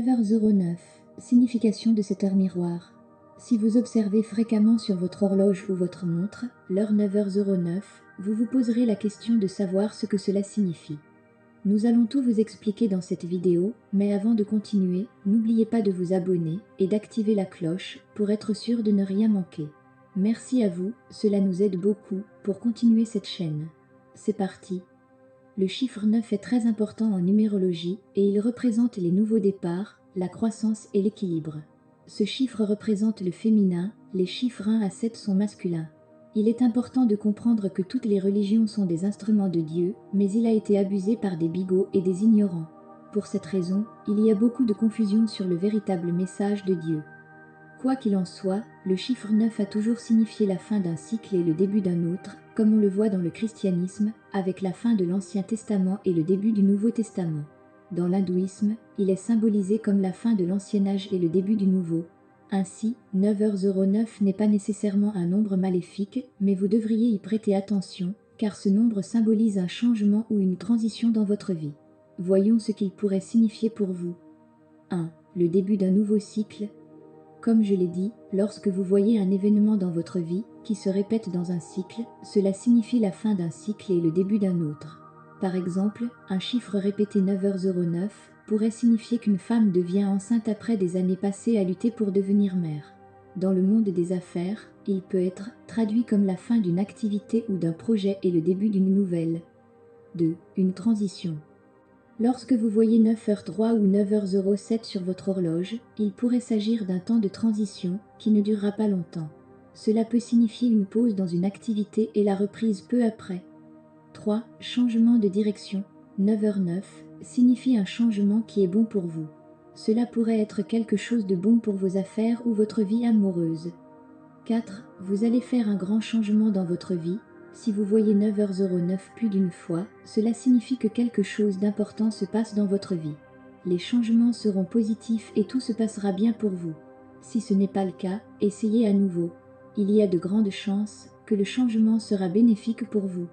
9h09. Signification de cette heure miroir. Si vous observez fréquemment sur votre horloge ou votre montre l'heure 9h09, vous vous poserez la question de savoir ce que cela signifie. Nous allons tout vous expliquer dans cette vidéo, mais avant de continuer, n'oubliez pas de vous abonner et d'activer la cloche pour être sûr de ne rien manquer. Merci à vous, cela nous aide beaucoup pour continuer cette chaîne. C'est parti. Le chiffre 9 est très important en numérologie et il représente les nouveaux départs, la croissance et l'équilibre. Ce chiffre représente le féminin, les chiffres 1 à 7 sont masculins. Il est important de comprendre que toutes les religions sont des instruments de Dieu, mais il a été abusé par des bigots et des ignorants. Pour cette raison, il y a beaucoup de confusion sur le véritable message de Dieu. Quoi qu'il en soit, le chiffre 9 a toujours signifié la fin d'un cycle et le début d'un autre, comme on le voit dans le christianisme, avec la fin de l'Ancien Testament et le début du Nouveau Testament. Dans l'hindouisme, il est symbolisé comme la fin de l'Ancien Âge et le début du Nouveau. Ainsi, 9h09 n'est pas nécessairement un nombre maléfique, mais vous devriez y prêter attention, car ce nombre symbolise un changement ou une transition dans votre vie. Voyons ce qu'il pourrait signifier pour vous. 1. Le début d'un nouveau cycle. Comme je l'ai dit, lorsque vous voyez un événement dans votre vie qui se répète dans un cycle, cela signifie la fin d'un cycle et le début d'un autre. Par exemple, un chiffre répété 9h09 pourrait signifier qu'une femme devient enceinte après des années passées à lutter pour devenir mère. Dans le monde des affaires, il peut être traduit comme la fin d'une activité ou d'un projet et le début d'une nouvelle. 2. Une transition. Lorsque vous voyez 9h03 ou 9h07 sur votre horloge, il pourrait s'agir d'un temps de transition qui ne durera pas longtemps. Cela peut signifier une pause dans une activité et la reprise peu après. 3. Changement de direction. 9h09 signifie un changement qui est bon pour vous. Cela pourrait être quelque chose de bon pour vos affaires ou votre vie amoureuse. 4. Vous allez faire un grand changement dans votre vie. Si vous voyez 9h09 plus d'une fois, cela signifie que quelque chose d'important se passe dans votre vie. Les changements seront positifs et tout se passera bien pour vous. Si ce n'est pas le cas, essayez à nouveau. Il y a de grandes chances que le changement sera bénéfique pour vous.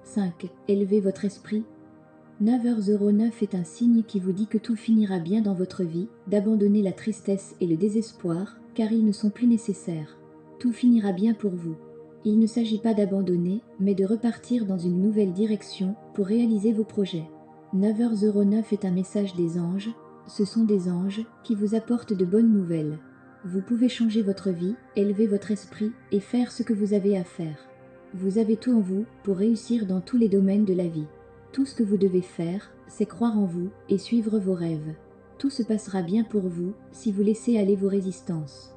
5. Élevez votre esprit. 9h09 est un signe qui vous dit que tout finira bien dans votre vie, d'abandonner la tristesse et le désespoir, car ils ne sont plus nécessaires. Tout finira bien pour vous. Il ne s'agit pas d'abandonner, mais de repartir dans une nouvelle direction pour réaliser vos projets. 9h09 est un message des anges. Ce sont des anges qui vous apportent de bonnes nouvelles. Vous pouvez changer votre vie, élever votre esprit et faire ce que vous avez à faire. Vous avez tout en vous pour réussir dans tous les domaines de la vie. Tout ce que vous devez faire, c'est croire en vous et suivre vos rêves. Tout se passera bien pour vous si vous laissez aller vos résistances.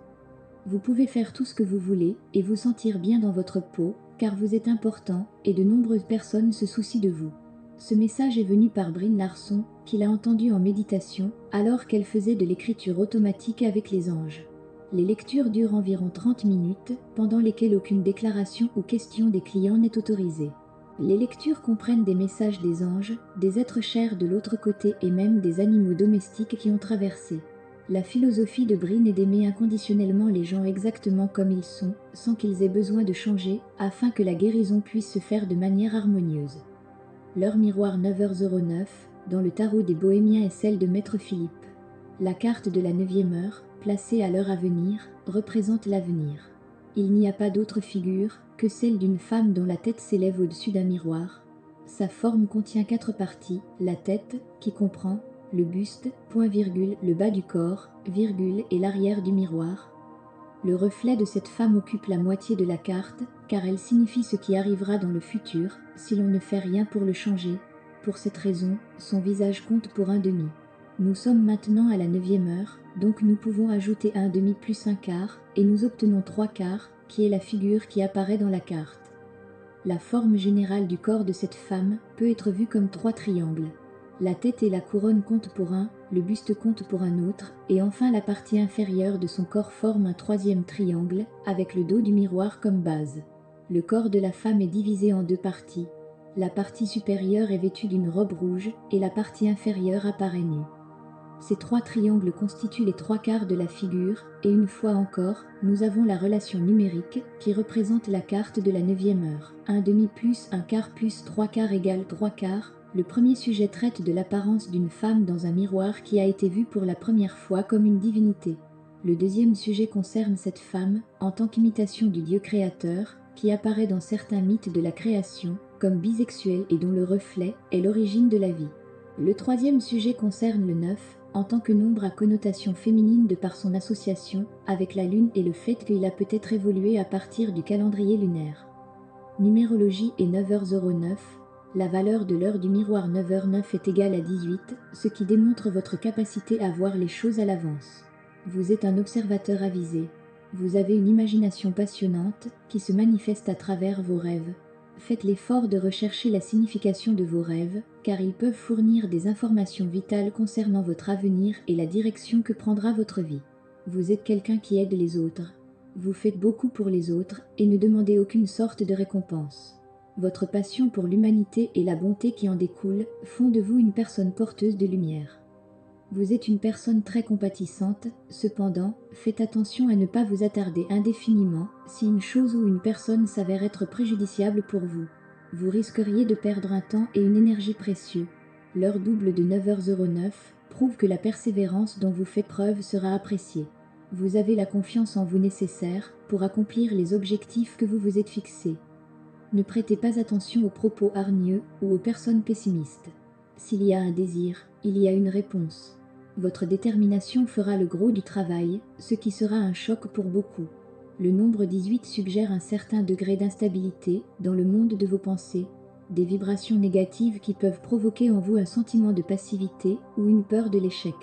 Vous pouvez faire tout ce que vous voulez et vous sentir bien dans votre peau, car vous êtes important et de nombreuses personnes se soucient de vous. Ce message est venu par Brie Larson, qui l'a entendu en méditation, alors qu'elle faisait de l'écriture automatique avec les anges. Les lectures durent environ 30 minutes, pendant lesquelles aucune déclaration ou question des clients n'est autorisée. Les lectures comprennent des messages des anges, des êtres chers de l'autre côté et même des animaux domestiques qui ont traversé. La philosophie de Brin est d'aimer inconditionnellement les gens exactement comme ils sont, sans qu'ils aient besoin de changer, afin que la guérison puisse se faire de manière harmonieuse. L'heure miroir 9h09, dans le tarot des Bohémiens est celle de Maître Philippe. La carte de la 9e heure, placée à l'heure à venir, représente l'avenir. Il n'y a pas d'autre figure que celle d'une femme dont la tête s'élève au-dessus d'un miroir. Sa forme contient 4 parties, la tête, qui comprend le buste, point virgule, le bas du corps, virgule, et l'arrière du miroir. Le reflet de cette femme occupe la moitié de la carte, car elle signifie ce qui arrivera dans le futur, si l'on ne fait rien pour le changer. Pour cette raison, son visage compte pour un demi. Nous sommes maintenant à la 9e heure, donc nous pouvons ajouter un demi plus un quart, et nous obtenons 3 quarts, qui est la figure qui apparaît dans la carte. La forme générale du corps de cette femme peut être vue comme 3 triangles. La tête et la couronne comptent pour un, le buste compte pour un autre, et enfin la partie inférieure de son corps forme un 3e triangle, avec le dos du miroir comme base. Le corps de la femme est divisé en 2 parties. La partie supérieure est vêtue d'une robe rouge, et la partie inférieure apparaît nue. Ces 3 triangles constituent les 3 quarts de la figure, et une fois encore, nous avons la relation numérique qui représente la carte de la 9e heure. Un demi plus un quart plus 3 quarts égale 3 quarts, Le premier sujet traite de l'apparence d'une femme dans un miroir qui a été vue pour la première fois comme une divinité. Le deuxième sujet concerne cette femme, en tant qu'imitation du Dieu créateur, qui apparaît dans certains mythes de la création, comme bisexuelle et dont le reflet est l'origine de la vie. Le troisième sujet concerne le 9, en tant que nombre à connotation féminine de par son association avec la Lune et le fait qu'il a peut-être évolué à partir du calendrier lunaire. Numérologie et 9h09. La valeur de l'heure du miroir 9h09 est égale à 18, ce qui démontre votre capacité à voir les choses à l'avance. Vous êtes un observateur avisé. Vous avez une imagination passionnante qui se manifeste à travers vos rêves. Faites l'effort de rechercher la signification de vos rêves, car ils peuvent fournir des informations vitales concernant votre avenir et la direction que prendra votre vie. Vous êtes quelqu'un qui aide les autres. Vous faites beaucoup pour les autres et ne demandez aucune sorte de récompense. Votre passion pour l'humanité et la bonté qui en découle font de vous une personne porteuse de lumière. Vous êtes une personne très compatissante, cependant, faites attention à ne pas vous attarder indéfiniment si une chose ou une personne s'avère être préjudiciable pour vous. Vous risqueriez de perdre un temps et une énergie précieux. L'heure double de 9h09 prouve que la persévérance dont vous faites preuve sera appréciée. Vous avez la confiance en vous nécessaire pour accomplir les objectifs que vous vous êtes fixés. Ne prêtez pas attention aux propos hargneux ou aux personnes pessimistes. S'il y a un désir, il y a une réponse. Votre détermination fera le gros du travail, ce qui sera un choc pour beaucoup. Le nombre 18 suggère un certain degré d'instabilité dans le monde de vos pensées, des vibrations négatives qui peuvent provoquer en vous un sentiment de passivité ou une peur de l'échec.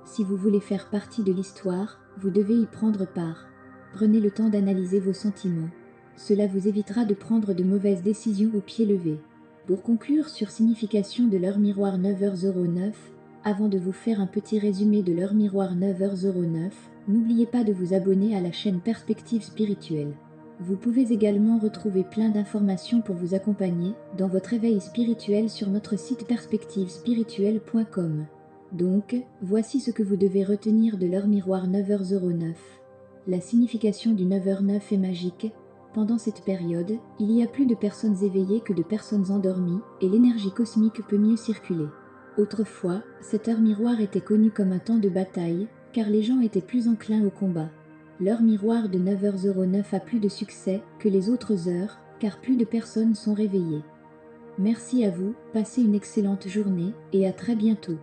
Si vous voulez faire partie de l'histoire, vous devez y prendre part. Prenez le temps d'analyser vos sentiments. Cela vous évitera de prendre de mauvaises décisions au pied levé. Pour conclure sur signification de l'heure miroir 9h09, avant de vous faire un petit résumé de l'heure miroir 9h09, n'oubliez pas de vous abonner à la chaîne Perspective Spirituelle. Vous pouvez également retrouver plein d'informations pour vous accompagner dans votre éveil spirituel sur notre site perspectivespirituelle.com. Donc, voici ce que vous devez retenir de l'heure miroir 9h09. La signification du 9h09 est magique. Pendant cette période, il y a plus de personnes éveillées que de personnes endormies, et l'énergie cosmique peut mieux circuler. Autrefois, cette heure miroir était connue comme un temps de bataille, car les gens étaient plus enclins au combat. L'heure miroir de 9h09 a plus de succès que les autres heures, car plus de personnes sont réveillées. Merci à vous, passez une excellente journée, et à très bientôt.